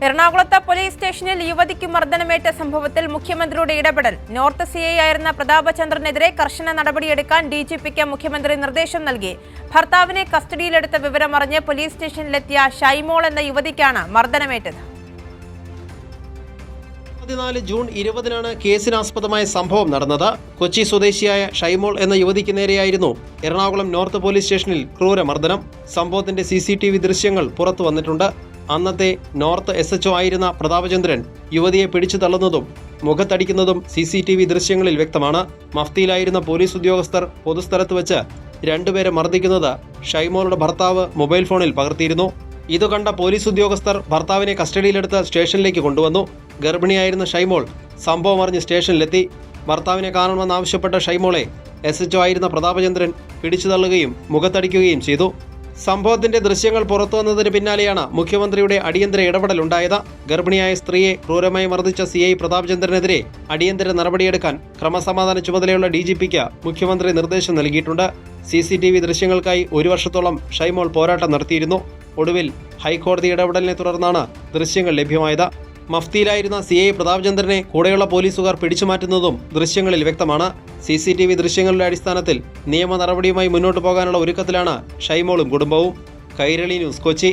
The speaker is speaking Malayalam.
എറണാകുളത്ത് പോലീസ് സ്റ്റേഷനിൽ യുവതിക്ക് മർദ്ദനമേറ്റ സംഭവത്തിൽ മുഖ്യമന്ത്രിയുടെ ഇടപെടൽ. നോർത്ത് സിഐ ആയിരുന്ന പ്രതാപചന്ദ്രനെതിരെ കർശന നടപടിയെടുക്കാൻ ഡിജിപിക്ക് മുഖ്യമന്ത്രി നിർദ്ദേശം നൽകി. ഭർത്താവിനെ കസ്റ്റഡിയിലെടുത്ത വിവരമറിഞ്ഞ് പോലീസ് സ്റ്റേഷനിലെത്തിയ ഷൈമോൾ എന്ന യുവതിക്കാണ് മർദ്ദനമേറ്റത്. 14 ജൂൺ 20-നാണ് കേസിനാസ്പദമായ സംഭവം നടന്നത്. കൊച്ചി സ്വദേശിയായ ഷൈമോൾ എന്ന യുവതിക്ക് നേരെയായിരുന്നു എറണാകുളം നോർത്ത് പോലീസ് സ്റ്റേഷനിൽ ക്രൂരമർദ്ദനം. സംഭവത്തിന്റെ CCTV ദൃശ്യങ്ങൾ പുറത്തു വന്നിട്ടുണ്ട്. അന്നത്തെ നോർത്ത് SHO ആയിരുന്ന പ്രതാപചന്ദ്രൻ യുവതിയെ പിടിച്ചു തള്ളുന്നതും മുഖത്തടിക്കുന്നതും CCTV ദൃശ്യങ്ങളിൽ വ്യക്തമാണ്. മഫ്തിയിലായിരുന്ന പോലീസ് ഉദ്യോഗസ്ഥർ പൊതുസ്ഥലത്ത് വെച്ച് രണ്ടുപേരെ മർദ്ദിക്കുന്നത് ഷൈമോളുടെ ഭർത്താവ് മൊബൈൽ ഫോണിൽ പകർത്തിയിരുന്നു. ഇത് കണ്ട പോലീസ് ഉദ്യോഗസ്ഥർ ഭർത്താവിനെ കസ്റ്റഡിയിലെടുത്ത് സ്റ്റേഷനിലേക്ക് കൊണ്ടുവന്നു. ഗർഭിണിയായിരുന്ന ഷൈമോൾ സംഭവം അറിഞ്ഞ് സ്റ്റേഷനിലെത്തി. ഭർത്താവിനെ കാണണമെന്നാവശ്യപ്പെട്ട ഷൈമോളെ SHO ആയിരുന്ന പ്രതാപചന്ദ്രൻ പിടിച്ചു തള്ളുകയും മുഖത്തടിക്കുകയും ചെയ്തു. സംഭവത്തിന്റെ ദൃശ്യങ്ങൾ പുറത്തുവന്നതിന് പിന്നാലെയാണ് മുഖ്യമന്ത്രിയുടെ അടിയന്തര ഇടപെടലുണ്ടായത്. ഗർഭിണിയായ സ്ത്രീയെ ക്രൂരമായി മർദ്ദിച്ച CI പ്രതാപചന്ദ്രനെതിരെ അടിയന്തര നടപടിയെടുക്കാൻ ക്രമസമാധാന ചുമതലയുള്ള DGPക്ക് മുഖ്യമന്ത്രി നിർദ്ദേശം നൽകിയിട്ടുണ്ട്. CCTV ദൃശ്യങ്ങൾക്കായി 1 വർഷത്തോളം ഷൈമോൾ പോരാട്ടം നടത്തിയിരുന്നു. ഒടുവിൽ ഹൈക്കോടതി ഇടപെടലിനെ തുടർന്നാണ് ദൃശ്യങ്ങൾ ലഭ്യമായത്. മഫ്തിയിലായിരുന്ന CI പ്രതാപചന്ദ്രനെ കൂടെയുള്ള പോലീസുകാർ പിടിച്ചുമാറ്റുന്നതും ദൃശ്യങ്ങളിൽ വ്യക്തമാണ്. CCTV ദൃശ്യങ്ങളുടെ അടിസ്ഥാനത്തിൽ നിയമ നടപടിയുമായി മുന്നോട്ട് പോകാനുള്ള ഒരുക്കത്തിലാണ് ഷൈമോളും കുടുംബവും. കൈരളി ന്യൂസ്, കൊച്ചി.